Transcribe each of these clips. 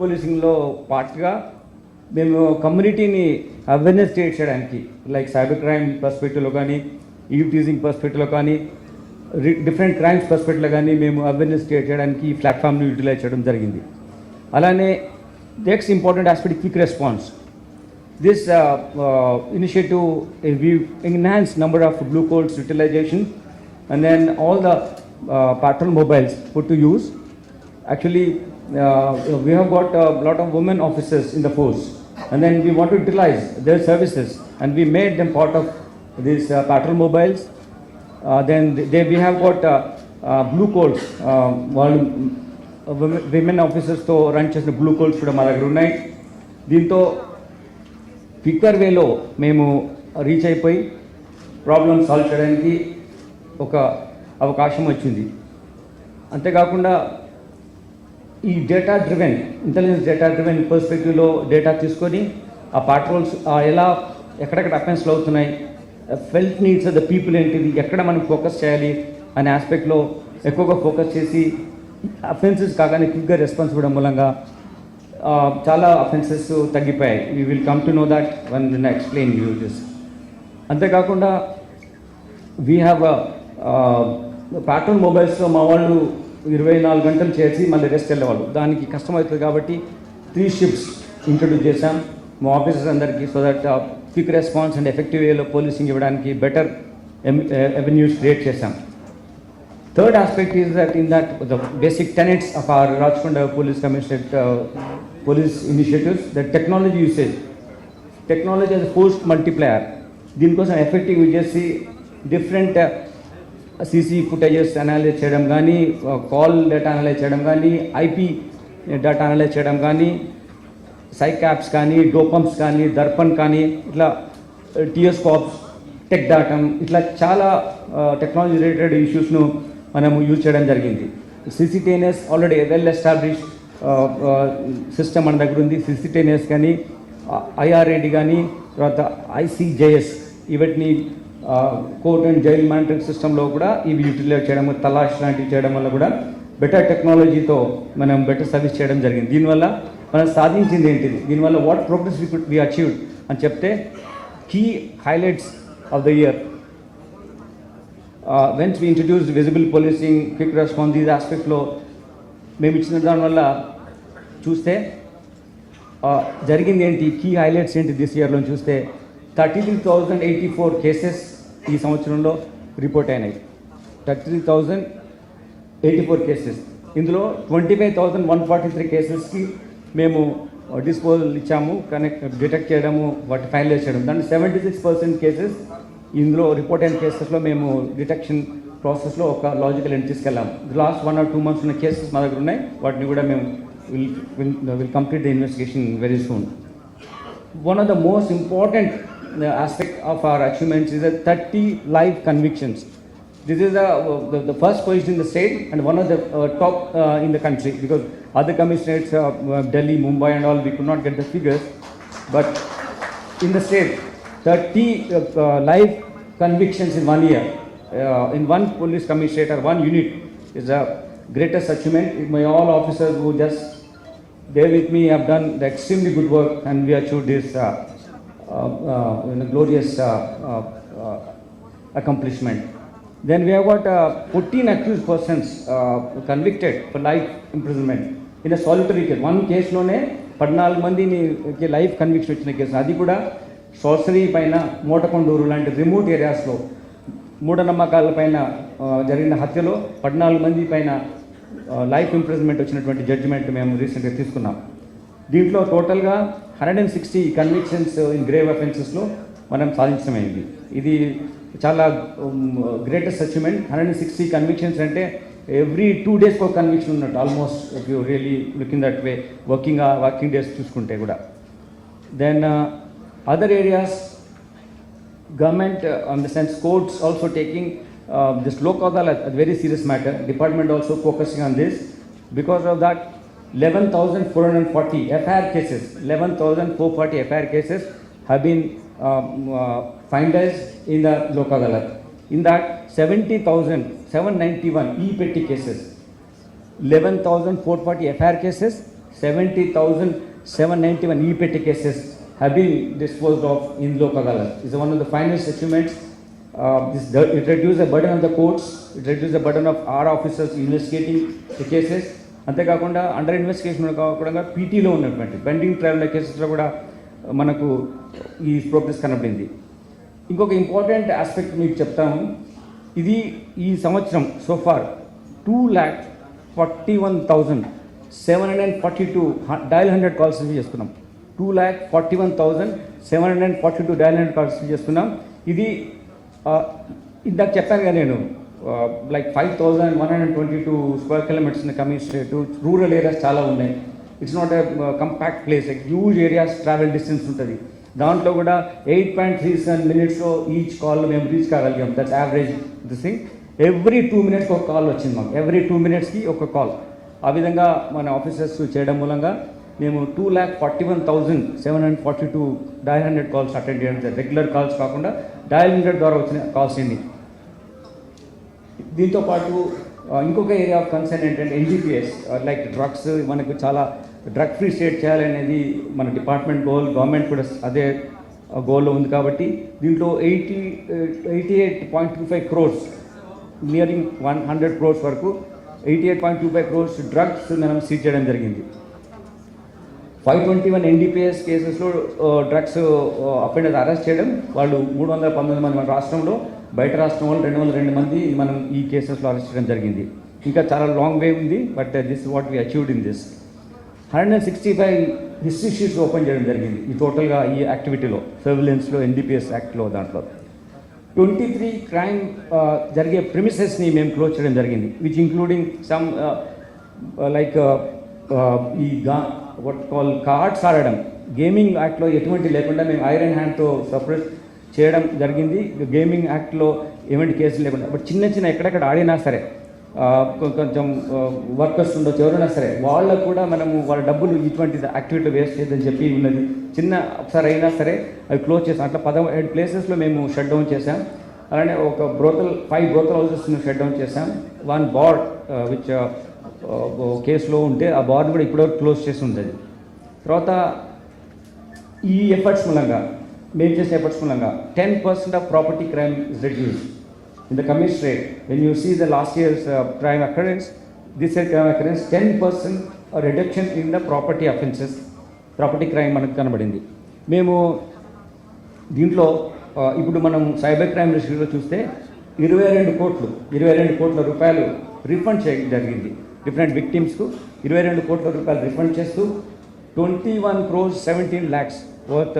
పోలీసింగ్లో పార్ట్గా మేము కమ్యూనిటీని awareness create చేయడానికి like cyber crime పర్స్పెక్టివ్లో కానీ ఈవ్ టీజింగ్ పర్స్పెక్టివ్లో కానీ డిఫరెంట్ క్రైమ్స్ పర్స్పెక్టివ్లో కానీ మేము అవేర్నెస్ క్రియేట్ చేయడానికి ఈ ప్లాట్ఫామ్ని యూటిలైజ్ చేయడం జరిగింది. అలానే next important aspect quick response. This initiative we enhance number of blue codes utilization and then all the patrol mobiles put to use. Actually, we have got a lot of women officers in the force, and then we want to utilize their services, and we made them part of these patrol mobiles. Then we have got blue codes. Women officers to run చేసిన blue codes కూడా మా దగ్గర ఉన్నాయి. దీంతో quicker వేలో మేము reach అయిపోయి problem solve చేయడానికి ఒక అవకాశం వచ్చింది. అంతేకాకుండా ఈ data driven intelligence data driven పర్స్పెక్టివ్లో డేటా తీసుకొని ఆ పాట్రోల్స్ ఎలా ఎక్కడెక్కడ అఫెన్స్లు అవుతున్నాయి, felt needs of the people ఏంటిది, ఎక్కడ మనం ఫోకస్ చేయాలి అనే ఆస్పెక్ట్లో ఎక్కువగా ఫోకస్ చేసి అఫెన్సెస్ కాగానే క్విక్గా రెస్పాన్స్ ఇవ్వడం మూలంగా చాలా అఫెన్సెస్ తగ్గిపోయాయి. We will come to know that one explain you this. అంతేకాకుండా వీ హ్యావ్ ప్యాట్రోల్ మొబైల్స్లో మా వాళ్ళు 24 గంటలు చేసి మళ్ళీ రెస్ట్ వెళ్ళేవాళ్ళు. దానికి కష్టమవుతుంది కాబట్టి 3 షిఫ్ట్స్ ఇంట్రొడ్యూస్ చేశాం మా ఆఫీసర్స్ అందరికీ, so that quick response and effective వేలో పోలీసింగ్ ఇవ్వడానికి బెటర్ అవెన్యూస్ క్రియేట్ చేశాం. Third aspect is that in that the basic tenets of our Rajkonda Police Commissionerate police initiatives, the technology usage. Technology as a force multiplier. దీనికోసం effective use చేసి different CC footages analyse చేయడం కానీ, call data analyse చేయడం కానీ, IP data analyse చేయడం కానీ, సైకాప్స్ కానీ, డోపమ్స్ కానీ, దర్పణ్ కానీ, ఇట్లా టియోస్కోప్స్, టెక్ డాటమ్, ఇట్లా చాలా టెక్నాలజీ రిలేటెడ్ ఇష్యూస్ను మనము యూజ్ చేయడం జరిగింది. CCTNS already well establish system మన దగ్గర ఉంది. సిసిటిఎన్ఎస్ కానీ, ఐఆర్ఏడి కానీ, తర్వాత ఐసిజేఎస్, ఇవన్నీ కోర్ట్ అండ్ జైల్ మానిటరింగ్ సిస్టంలో కూడా ఇవి యూటిలైజ్ చేయడం, తలాష్ లాంటివి చేయడం వల్ల కూడా బెటర్ టెక్నాలజీతో మనం బెటర్ సర్వీస్ చేయడం జరిగింది. దీనివల్ల మనం సాధించింది ఏంటిది, దీనివల్ల వాట్ ప్రోగ్రెస్ వి అచీవ్డ్ అని చెప్తే key highlights of the year. Once we introduced visible policing, quick response, these aspects మేము ఇచ్చిన దానివల్ల చూస్తే జరిగింది ఏంటి, కీ హైలైట్స్ ఏంటి దిస్ ఇయర్లో చూస్తే 33,084 కేసెస్ ఈ సంవత్సరంలో రిపోర్ట్ అయినాయి. 33,084 కేసెస్. ఇందులో 25,143 కేసెస్కి మేము డిస్పోజల్ ఇచ్చాము, డిటెక్ట్ చేయడము, వాటి ఫైనలైజ్ చేయడం. దాంట్లో 76% కేసెస్ ఇందులో రిపోర్ట్ అయిన కేసెస్లో మేము డిటెక్షన్ ప్రాసెస్లో ఒక లాజికల్ ఎండ్ తీసుకెళ్ళాము. లాస్ట్ 1 or 2 months ఉన్న కేసెస్ మా దగ్గర ఉన్నాయి, వాటిని కూడా మేము will complete the investigation very soon. One of the most important aspect of our achievements is 30 live convictions. This is the first position in the state and one of the top in the country, because other commissionerates, Delhi, Mumbai and all, we could not get the figures, but in the state 30 live convictions in 1 year in one police commissionerate or one unit is a greatest achievement. My all officers who just there with me have done the extremely good work and we achieved this glorious accomplishment. Then we have got 14 accused persons convicted for life imprisonment in a solitary case. One case లోనే 14 మందిని life conviction వచ్చిన case. అది కూడా సోసరీ పైన, మోటకొండూరు లాంటి remote ఏరియాస్లో మూఢనమ్మకాల పైన జరిగిన హత్యలో 14 మంది పైన లైఫ్ ఇంప్రిజన్మెంట్ వచ్చినటువంటి జడ్జిమెంట్ మేము రీసెంట్గా తీసుకున్నాం. దీంట్లో టోటల్గా 160 కన్విక్షన్స్ ఇన్ గ్రేవ్ అఫెన్సెస్లో మనం సాధించమైంది. ఇది చాలా గ్రేటెస్ట్ అచీవ్మెంట్. 160 కన్విక్షన్స్ అంటే ఎవ్రీ 2 days ఒక కన్విక్షన్ ఉన్నట్టు almost, if you really look in that way, working days చూసుకుంటే కూడా. Then other areas, government on the sense courts also taking this Lok Adalat a very serious matter. Department also focusing on this. Because of that, 11,440 FIR cases, 11,440 FIR cases have been finalized in the Lok Adalat. In that, 70,791 e-petty cases, 11,440 FIR cases, 70,791 e-petty cases have been disposed of in Lok Adalat. It's one of the finest achievements. It reduces the burden of the courts, it reduces the burden of our officers investigating the cases. అంతేకాకుండా under investigation కాకుండా పీటీలో ఉన్నటువంటి pending trial కేసెస్లో కూడా మనకు ఈ progress కనబడింది. ఇంకొక important aspect మీకు చెప్తాము. ఇది ఈ సంవత్సరం సోఫార్ 2,41,742 డయల్ 100 కాల్స్ రిసీవ్ చేసుకున్నాం. 2,41,742 డయల్ 100 కాల్స్ రిసీవ్ చేసుకున్నాం. ఇది ఇందాక చెప్పాను కదా నేను, like 5,122 square kilometres in commissionerate. Rural areas చాలా ఉన్నాయి. It's not a compact place, huge areas travel distance ఉంటుంది. దాంట్లో కూడా 8.37 minutes ఈచ్ కాల్ మేము రీచ్ కాగలిగాం. That's average this thing. Every 2 minutes ఒక కాల్ వచ్చింది మాకు, ఎవ్రీ 2 minutesకి ఒక కాల్. ఆ విధంగా మన ఆఫీసర్స్ చేయడం మూలంగా మేము 2,41,742 డయల్ 100 కాల్స్ అటెండ్ చేయడం జరిగింది. రెగ్యులర్ కాల్స్ కాకుండా డయల్ 100 ద్వారా వచ్చిన కాల్స్ ఎన్ని. దీంతో పాటు ఇంకొక ఏరియా ఆఫ్ కన్సర్న్ ఏంటంటే ఎన్జిపిఎస్, లైక్ డ్రగ్స్. మనకు చాలా డ్రగ్ ఫ్రీ స్టేట్ చేయాలనేది మన డిపార్ట్మెంట్ గోల్, గవర్నమెంట్ కూడా అదే గోల్లో ఉంది. కాబట్టి దీంట్లో 88.25 crores, నియరింగ్ 100 crores వరకు 88.25 crores డ్రగ్స్ మనం సీజ్ చేయడం జరిగింది. 521 NDPS కేసెస్లో డ్రగ్స్ అఫెండర్స్ అరెస్ట్ చేయడం. వాళ్ళు 319 మంది మన రాష్ట్రంలో, బయట రాష్ట్రం వాళ్ళు 202 మంది మనం ఈ కేసెస్లో అరెస్ట్ చేయడం జరిగింది. ఇంకా చాలా లాంగ్ వే ఉంది, but this what we achieved in this. 165 history sheets open చేయడం జరిగింది ఈ టోటల్గా ఈ యాక్టివిటీలో, సర్విలెన్స్లో, NDPS యాక్ట్లో. దాంట్లో 23 క్రైమ్ జరిగే ప్రిమిసెస్ని మేము క్లోజ్ చేయడం జరిగింది, విచ్ ఇంక్లూడింగ్ సమ్ లైక్ ఈ వాట్ కాల్ కార్డ్స్ ఆడడం, గేమింగ్ యాక్ట్లో ఎటువంటి లేకుండా మేము ఐరన్ హ్యాండ్తో సపరేట్ చేయడం జరిగింది. గేమింగ్ యాక్ట్లో ఎటువంటి కేసులు లేకుండా, బట్ చిన్న చిన్న ఎక్కడెక్కడ ఆడినా సరే కొంచెం వర్కర్స్ ఉండొచ్చు, ఎవరైనా సరే వాళ్ళకు కూడా మనము వాళ్ళ డబ్బులు ఇటువంటి యాక్టివిటీలో వేస్ట్ చేయదని చెప్పి ఉన్నది. చిన్న ఒకసారి అయినా సరే అవి క్లోజ్ చేసాం. అట్లా 17 ప్లేసెస్లో మేము షట్ డౌన్ చేసాం. అలానే ఒక 5 బ్రోతల్ హౌసెస్ను షట్ డౌన్ చేసాం. 1 బార్ విచ్ కేసులో ఉంటే ఆ బార్ని కూడా ఇప్పటివరకు క్లోజ్ చేసి ఉంటుంది. తర్వాత ఈ ఎఫర్ట్స్ మూలంగా, మేము చేసే ఎఫర్ట్స్ మూలంగా 10% of property crime is reduce in the commissionerate. When you see the last years crime occurrence, this year crime occurrence 10% reduction in the property offences, property crime మనకు కనబడింది. మేము దీంట్లో ఇప్పుడు మనం సైబర్ క్రైమ్ రిజిస్ట్రీలో చూస్తే 22 కోట్ల రూపాయలు రిఫండ్ చేయడం జరిగింది. డిఫరెంట్ విక్టిమ్స్కు 22 కోట్ల రూపాయలు రిఫండ్ చేస్తూ 21.17 crores వర్త్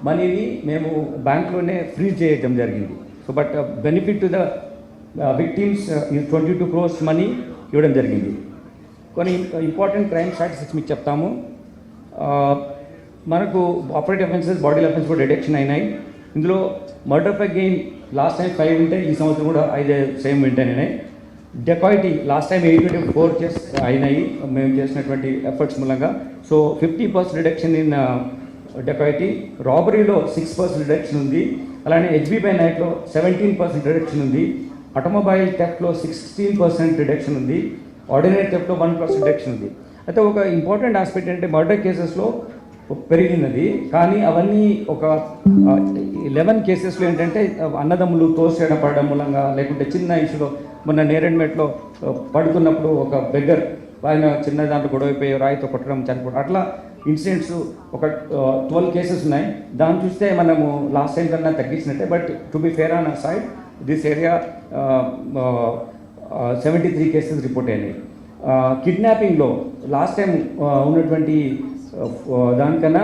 మనీని మేము బ్యాంక్లోనే ఫ్రీజ్ చేయడం జరిగింది. So but benefit to the victims ఈ 22 crores మనీ ఇవ్వడం జరిగింది. కొన్ని ఇంపార్టెంట్ క్రైమ్ స్టాటిస్టిక్స్ మీకు చెప్తాము. మనకు ఆపరేటివ్ అఫెన్సెస్, బాడీ అఫెన్స్ కూడా డిడక్షన్ అయినాయి. ఇందులో murder by gain last time 5 ఉంటే ఈ సంవత్సరం కూడా 5 సేమ్ మెయింటైన్ అయినాయి. డెకాయిటీ లాస్ట్ టైం 824 కేసు అయినాయి మేము చేసినటువంటి ఎఫర్ట్స్ మూలంగా. So 50% reduction in dacoity. రాబరీలో 6% రిడక్షన్ ఉంది. అలానే HB నైట్లో 17% రిడక్షన్ ఉంది. ఆటోమొబైల్ థెఫ్ట్లో 16% రిడక్షన్ ఉంది. ఆర్డినరీ థెఫ్ట్లో 1% రిడక్షన్ ఉంది. అయితే ఒక ఇంపార్టెంట్ ఆస్పెక్ట్ ఏంటంటే మర్డర్ కేసెస్లో పెరిగినది, కానీ అవన్నీ ఒక 11 కేసెస్లో ఏంటంటే అన్నదమ్ములు తోసేయడం పడడం మూలంగా, లేకుంటే చిన్న ఇష్యూలో మొన్న నేరెడ్మెట్లో పడుతున్నప్పుడు ఒక బెగ్గర్ ఆయన చిన్న దాంట్లో గొడవైపోయి రాయితో కొట్టడం, చనిపోవడం, అట్లా ఇన్సిడెంట్స్ ఒక 12 కేసెస్ ఉన్నాయి. దాన్ని చూస్తే మనము లాస్ట్ టైం కన్నా తగ్గించినట్టే. But to be fair on side this area 73 cases report అయినాయి. కిడ్నాపింగ్లో లాస్ట్ టైం ఉన్నటువంటి దానికన్నా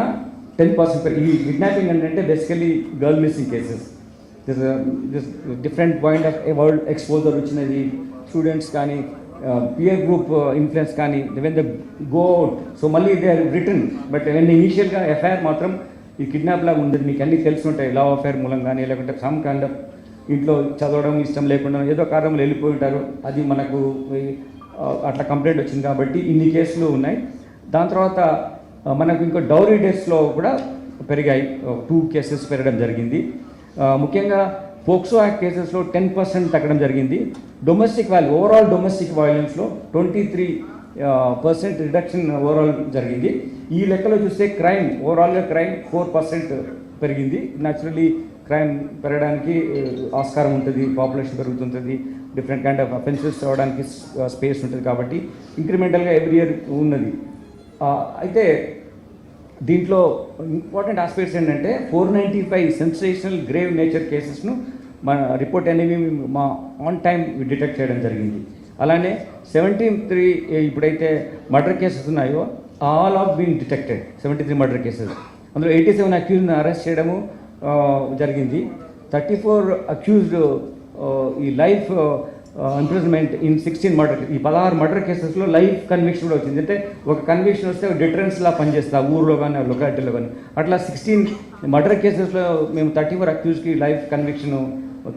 10% ఈ కిడ్నాపింగ్ ఏంటంటే basically girl missing cases. This different point of world exposure వచ్చినది. స్టూడెంట్స్ కానీ పియర్ గ్రూప్ ఇన్ఫ్లుయెన్స్ కానీ when the go out, so మళ్ళీ they are return. But when ఇనీషియల్గా ఎఫ్ఐఆర్ మాత్రం ఈ కిడ్నాప్ లాగా ఉండదు. మీకు అన్నీ తెలిసి ఉంటాయి, లవ్ అఫైర్ మూలంగానే, లేకుంటే సమ్ కైండ్ ఆఫ్ ఇంట్లో చదవడం ఇష్టం లేకుండా ఏదో కారణంలో వెళ్ళిపోయి ఉంటారు. అది మనకు అట్లా కంప్లైంట్ వచ్చింది కాబట్టి ఇన్ని కేసులు ఉన్నాయి. దాని తర్వాత మనకు ఇంకో డౌరీ డేస్లో కూడా పెరిగాయి, 2 కేసెస్ పెరగడం జరిగింది. ముఖ్యంగా పోక్సో యాక్ట్ కేసెస్లో 10% తగ్గడం జరిగింది. ఓవరాల్ డొమెస్టిక్ వైలెన్స్లో 23 పర్సెంట్ రిడక్షన్ ఓవరాల్ జరిగింది. ఈ లెక్కలో చూస్తే క్రైమ్ ఓవరాల్గా క్రైమ్ 4% పెరిగింది. న్యాచురలీ క్రైమ్ పెరగడానికి ఆస్కారం ఉంటుంది, పాపులేషన్ పెరుగుతుంటుంది, డిఫరెంట్ కైండ్ ఆఫ్ అఫెన్సెస్ అవ్వడానికి స్పేస్ ఉంటుంది. కాబట్టి ఇంక్రిమెంటల్గా ఎవ్రీ ఇయర్ ఉన్నది. అయితే దీంట్లో ఇంపార్టెంట్ ఆస్పెక్ట్స్ ఏంటంటే 495 సెన్సేషనల్ గ్రేవ్ నేచర్ కేసెస్ను మన రిపోర్ట్ అనేవి మా ఆన్ టైం డిటెక్ట్ చేయడం జరిగింది. అలానే 73 ఇప్పుడైతే మర్డర్ కేసెస్ ఉన్నాయో all of been detected. 73 murder cases, అందులో 87 అక్యూజ్ని అరెస్ట్ చేయడము జరిగింది. 34 అక్యూజ్డ్ ఈ లైఫ్ ఇంప్రిజన్మెంట్ ఇన్ 16 మర్డర్, ఈ 16 మర్డర్ కేసెస్లో లైఫ్ కన్విక్షన్ కూడా వచ్చింది. అంటే ఒక కన్విక్షన్ వస్తే డిటరెన్స్లా పనిచేస్తా ఊర్లో కానీ లొకాలిటీలో కానీ. అట్లా 16 మర్డర్ కేసెస్లో మేము 34 అక్యూజ్కి లైఫ్ కన్విక్షన్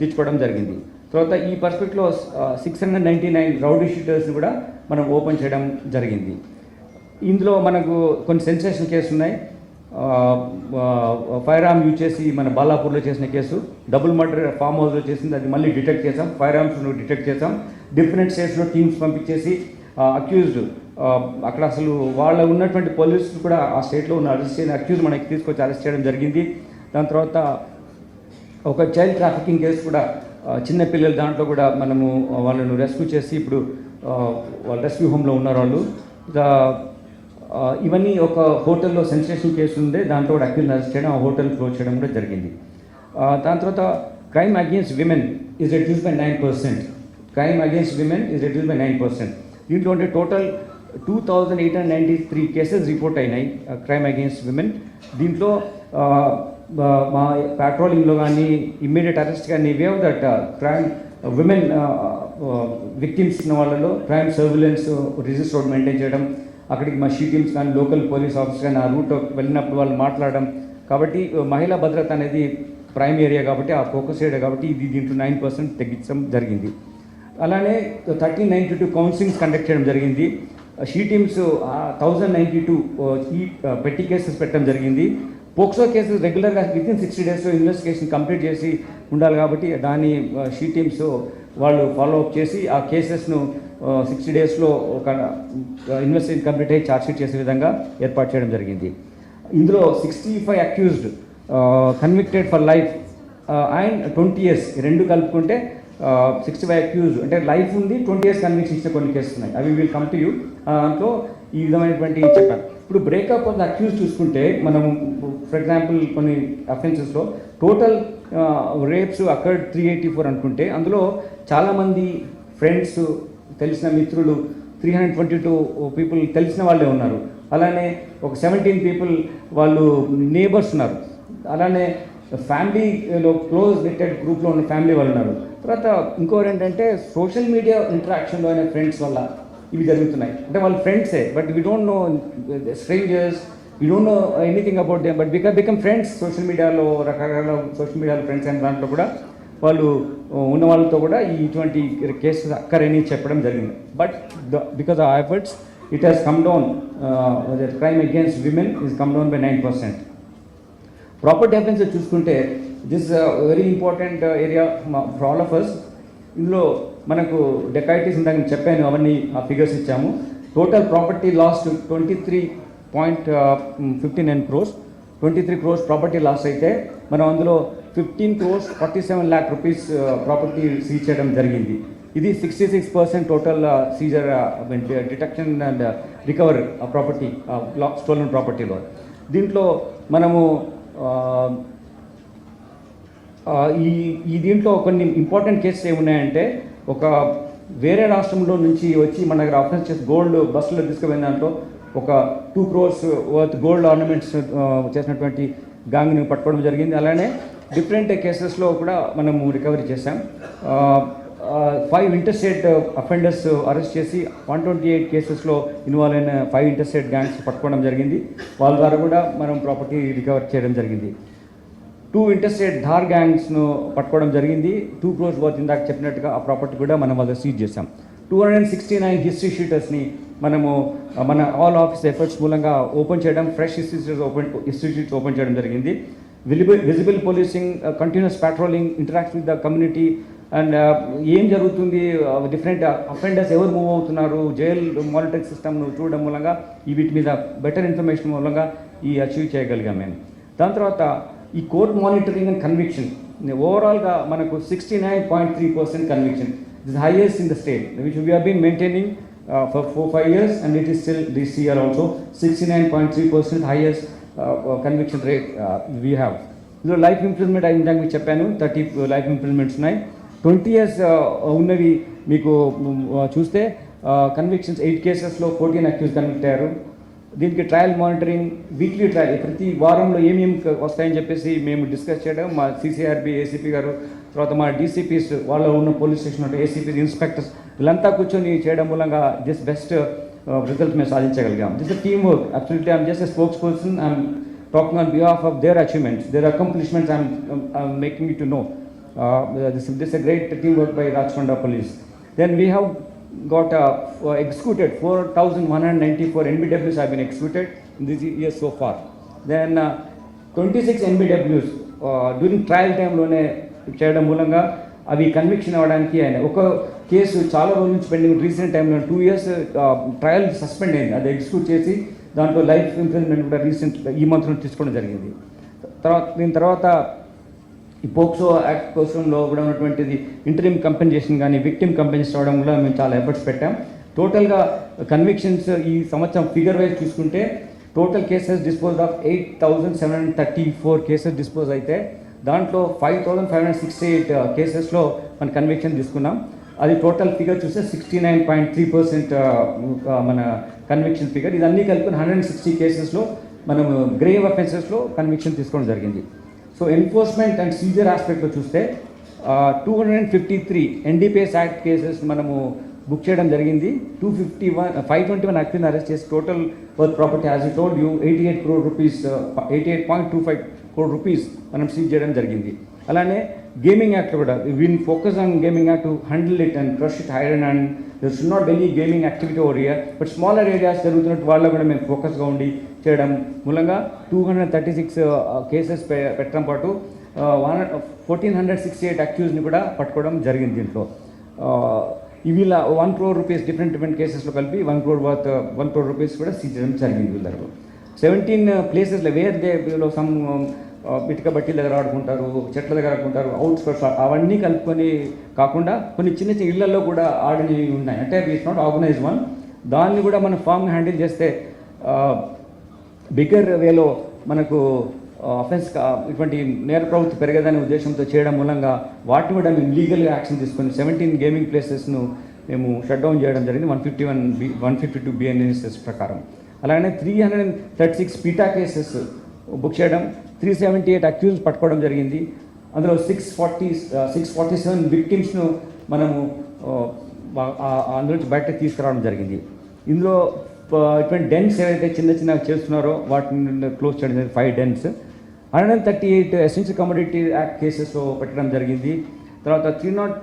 తీసుకోవడం జరిగింది. తర్వాత ఈ పర్స్పెక్ట్లో 699 రౌడీ షీటర్స్ని కూడా మనం ఓపెన్ చేయడం జరిగింది. ఇందులో మనకు కొన్ని సెన్సేషన్ కేసులు ఉన్నాయి. ఫైర్ ఆర్మ్ యూజ్ చేసి మన బాలాపూర్లో చేసిన కేసు, డబుల్ మర్డర్ ఫామ్ హౌస్లో చేసింది, అది మళ్ళీ డిటెక్ట్ చేసాం. ఫైర్ ఆర్మ్స్ను డిటెక్ట్ చేసాం. డిఫరెంట్ స్టేట్స్లో టీమ్స్ పంపించేసి అక్యూజ్డ్ అక్కడ అసలు వాళ్ళ ఉన్నటువంటి పోలీసులు కూడా ఆ స్టేట్లో ఉన్న అరెస్ట్ చేయని అక్యూజ్ మనకి తీసుకొచ్చి అరెస్ట్ చేయడం జరిగింది. దాని తర్వాత ఒక చైల్డ్ ట్రాఫికింగ్ కేసు కూడా, చిన్నపిల్లలు దాంట్లో కూడా మనము వాళ్ళను రెస్క్యూ చేసి ఇప్పుడు వాళ్ళు రెస్క్యూ హోమ్లో ఉన్నారు వాళ్ళు. ఇవన్నీ ఒక హోటల్లో సెన్సేషన్ కేసు ఉండే, దాంట్లో కూడా అక్యూజ్ని అరెస్ట్ చేయడం, ఆ హోటల్ క్లోజ్ చేయడం కూడా జరిగింది. దాని తర్వాత crime against women is reduce by 9%. Crime against women is reduce by 9%. దీంట్లో అంటే టోటల్ 2893 కేసెస్ రిపోర్ట్ అయినాయి క్రైమ్ అగేన్స్ట్ విమెన్. దీంట్లో మా పెట్రోలింగ్లో కానీ ఇమ్మీడియట్ అరెస్ట్ కానీ wave that crime women victims ఉన్న వాళ్ళలో crime surveillance register road maintain చేయడం, అక్కడికి మా షీ టీమ్స్ కానీ లోకల్ పోలీస్ ఆఫీసర్ కానీ ఆ రూట్ వెళ్ళినప్పుడు వాళ్ళు మాట్లాడడం. కాబట్టి మహిళా భద్రత అనేది ప్రైమ్ ఏరియా కాబట్టి, ఆ ఫోకస్ ఏరియా కాబట్టి ఇది దీంట్లో 9% తగ్గించడం జరిగింది. అలానే 1392 కౌన్సిలింగ్స్ కండక్ట్ చేయడం జరిగింది. షీ టీమ్స్ 1092 ఈ పెట్టి కేసెస్ పెట్టడం జరిగింది. పోక్సో కేసెస్ రెగ్యులర్గా వితిన్ 60 డేస్లో ఇన్వెస్టిగేషన్ కంప్లీట్ చేసి ఉండాలి కాబట్టి దాన్ని షీ టీమ్స్ వాళ్ళు ఫాలో అప్ చేసి ఆ కేసెస్ను 60 డేస్లో ఒక ఇన్వెస్టిగేషన్ కంప్లీట్ అయ్యి ఛార్జ్షీట్ చేసే విధంగా ఏర్పాటు చేయడం జరిగింది. ఇందులో 65 accused convicted for life and 20 years రెండు కలుపుకుంటే 65 అక్యూజ్ అంటే లైఫ్ ఉంది, 20 years కన్విక్షన్ ఇచ్చిన కొన్ని కేసులు ఉన్నాయి. అవి విల్ కమ్ టు యూ. దాంట్లో ఈ విధమైనటువంటి చెప్పాను. ఇప్పుడు బ్రేకప్ ఆఫ్ ద అక్యూజ్ చూసుకుంటే మనము ఫర్ ఎగ్జాంపుల్ కొన్ని అఫెన్సెస్లో టోటల్ రేప్స్ అక్కడ 384 అనుకుంటే అందులో చాలామంది ఫ్రెండ్స్, తెలిసిన మిత్రులు 322 పీపుల్ తెలిసిన వాళ్ళే ఉన్నారు. అలానే ఒక 17 పీపుల్ వాళ్ళు నేబర్స్ ఉన్నారు. అలానే ఫ్యామిలీలో క్లోజ్ నెట్టెడ్ గ్రూప్లో ఉన్న ఫ్యామిలీ వాళ్ళు ఉన్నారు. తర్వాత ఇంకోటి ఏంటంటే సోషల్ మీడియా ఇంటరాక్షన్లో అయిన ఫ్రెండ్స్ వల్ల ఇవి జరుగుతున్నాయి. అంటే వాళ్ళు ఫ్రెండ్సే, but we don't know strangers, we don't know anything about them, but become friends. Social మీడియాలో రకరకాల సోషల్ మీడియాలో ఫ్రెండ్స్ అయిన దాంట్లో కూడా వాళ్ళు ఉన్న వాళ్ళతో కూడా ఇటువంటి కేసెస్ అక్కరని చెప్పడం జరిగింది. But because of efforts it has come down, crime against women is come down by 9%. Property offence చూసుకుంటే this very important area for all of us. ఇందులో మనకు డెకాయిటీస్ ఇందాక నేను చెప్పాను, అవన్నీ ఆ ఫిగర్స్ ఇచ్చాము. Total property lost 23.59 crores, 23 crores property loss అయితే మనం అందులో 15 crores 47 lakh rupees property seize చేయడం జరిగింది. ఇది 66% total seizure detection and recover property stolen ప్రాపర్టీలో. దీంట్లో మనము ఈ దీంట్లో కొన్ని ఇంపార్టెంట్ కేసెస్ ఏమున్నాయంటే, ఒక వేరే రాష్ట్రంలో నుంచి వచ్చి మన దగ్గర ఆఫెన్స్ చేసి గోల్డ్ బస్సులో తీసుకుపోయిన దాంట్లో ఒక 2 crores వర్త్ గోల్డ్ ఆర్నమెంట్స్ చేసినటువంటి గ్యాంగ్ని పట్టుకోవడం జరిగింది. అలానే డిఫరెంట్ కేసెస్లో కూడా మనము రికవరీ చేశాం. 5 ఇంటర్స్టేట్ అఫెండర్స్ అరెస్ట్ చేసి 128 కేసెస్లో ఇన్వాల్వ్ అయిన 5 ఇంటర్స్టేట్ గ్యాంగ్స్ పట్టుకోవడం జరిగింది. వాళ్ళ ద్వారా కూడా మనం ప్రాపర్టీ రికవర్ చేయడం జరిగింది. 2 ఇంటర్స్టేట్ ధార్ గ్యాంగ్స్ను పట్టుకోవడం జరిగింది. 2 crores వర్త్ ఇందాక చెప్పినట్టుగా ఆ ప్రాపర్టీ కూడా మనం వాళ్ళ సీజ్ చేసాం. 269 హిస్టరీ షీటర్స్ని మనము మన ఆల్ ఆఫీస్ ఎఫర్ట్స్ మూలంగా ఓపెన్ చేయడం, ఫ్రెష్ హిస్టరీ షీట్స్ ఓపెన్ చేయడం జరిగింది. Visible policing, continuous patrolling, interact with the community, and ఏం జరుగుతుంది, డిఫరెంట్ అఫెండర్స్ ఎవరు మూవ్ అవుతున్నారు, జైల్ మానిటరింగ్ సిస్టమ్ను చూడడం మూలంగా వీటి మీద బెటర్ ఇన్ఫర్మేషన్ మూలంగా అచీవ్ చేయగలిగాం మేము. దాని తర్వాత ఈ కోర్ట్ మానిటరింగ్ అండ్ కన్విక్షన్ ఓవరాల్గా మనకు 69.3% conviction, this highest in the state, which we have been maintaining for 4-5 years, and it is still this year also 69.3% highest conviction rate we have. So life imprisonment ఇందాక మీకు చెప్పాను 30 life ఇంప్రిజన్మెంట్స్ ఉన్నాయి. 20 years ఉన్నవి మీకు చూస్తే convictions 8 కేసెస్లో 14 accuse convict అయ్యారు. దీనికి ట్రయల్ మానిటరింగ్, వీక్లీ ట్రయల్, ప్రతి వారంలో ఏమేమి వస్తాయని చెప్పేసి మేము డిస్కస్ చేయడం, మా సిసిఆర్బి ఏసీపీ గారు, తర్వాత మా డీసీపీస్, వాళ్ళ ఉన్న పోలీస్ స్టేషన్ ఉంటే ఏసీపీ ఇన్స్పెక్టర్స్ వీళ్ళంతా కూర్చొని చేయడం మూలంగా జస్ట్ బెస్ట్ రిజల్ట్ మేము సాధించగలిగాం. This is team work. Absolutely I'm just a spokesperson. I'm talking on behalf of their achievements, their accomplishments. I'm making it to know. This a great teamwork by Rachkonda Police. Then we have got executed 4,194 NBWs have been executed in this year so far. Then 26 NBWs during trial time లోనే చేయడం మూలంగా అవి conviction అవ్వడానికి ఒక case చాలా రోజుల నుంచి pending, recent టైంలో 2 years ట్రయల్ సస్పెండ్ అయింది, అది ఎగ్జిక్యూట్ చేసి దాంట్లో లైఫ్ ఇంప్రిజన్మెంట్ కూడా రీసెంట్ ఈ మంత్లో తీసుకోవడం జరిగింది. దీని తర్వాత ఈ పోక్సో యాక్ట్ కోసంలో కూడా ఉన్నటువంటిది ఇంటరిమ్ కంపెన్సేషన్ కానీ విక్టిమ్ కంపెన్సేషన్ అవ్వడం కూడా మేము చాలా ఎఫర్ట్స్ పెట్టాం. టోటల్గా కన్విక్షన్స్ ఈ సంవత్సరం ఫిగర్ వైజ్ చూసుకుంటే total cases dispose of 8,734 cases dispose అయితే దాంట్లో 5,568 కేసెస్లో మన కన్విక్షన్ తీసుకున్నాం. అది టోటల్ ఫిగర్ చూస్తే 69.3% మన కన్విక్షన్ ఫిగర్. ఇదన్నీ కలిపి 160 కేసెస్లో మనము గ్రేవ్ అఫెన్సెస్లో కన్విక్షన్ తీసుకోవడం జరిగింది. సో ఎన్ఫోర్స్మెంట్ అండ్ సీజర్ ఆస్పెక్ట్లో చూస్తే 253 ఎన్డీపీఎస్ యాక్ట్ కేసెస్ మనము బుక్ చేయడం జరిగింది. 521 అక్యూజ్ని అరెస్ట్ చేసి total worth property as you told you 88 crore rupees, 88.25 crore rupees మనం సీజ్ చేయడం జరిగింది. అలానే గేమింగ్ యాక్ట్ కూడా win focus on gaming act to handle it and crush it here and there should not any gaming activity over here, but smaller areas జరుగుతున్నట్టు వాళ్ళ కూడా మేము ఫోకస్గా ఉండి చేయడం మూలంగా 236 కేసెస్ పెట్టడం పాటు 1,468 అక్యూజ్ని కూడా పట్టుకోవడం జరిగింది. దీంట్లో వీళ్ళ 1 crore rupees డిఫరెంట్ కేసెస్లో కలిపి 1 crore rupees కూడా సీజ్ చేయడం జరిగింది. వీళ్ళకు 17 ప్లేసెస్లో వేర్ దేలో సమ్ ఇటుక బట్టీల దగ్గర ఆడుకుంటారు, చెట్ల దగ్గర ఆడుకుంటారు, అవుట్స్కర్ట్స్, అవన్నీ కలుపుకొని కాకుండా కొన్ని చిన్న చిన్న ఇళ్లలో కూడా ఆడినవి ఉన్నాయి. అంటే ఇట్స్ నాట్ ఆర్గనైజ్ వన్, దాన్ని కూడా మనం ఫామ్గా హ్యాండిల్ చేస్తే బిగ్గర్ వేలో మనకు అఫెన్స్ ఇటువంటి నేర ప్రవృత్తి పెరగదనే ఉద్దేశంతో చేయడం మూలంగా వాటిని కూడా మేము లీగల్గా యాక్షన్ తీసుకొని 17 గేమింగ్ ప్లేసెస్ను మేము షట్ డౌన్ చేయడం జరిగింది 152 BNSS ప్రకారం. అలానే 336 పీటా కేసెస్ బుక్ చేయడం, 378 అక్యూజ్స్ పట్టుకోవడం జరిగింది. అందులో 647 విక్టిమ్స్ను మనము అందులో బయటకు తీసుకురావడం జరిగింది. ఇందులో ఇటువంటి డెన్స్ ఏవైతే చిన్న చిన్న చేస్తున్నారో వాటిని క్లోజ్ చేయడం జరిగింది. 5 డెన్స్. 138 ఎసెన్షియల్ కమోడిటీ యాక్ట్ కేసెస్లో పెట్టడం జరిగింది. తర్వాత 3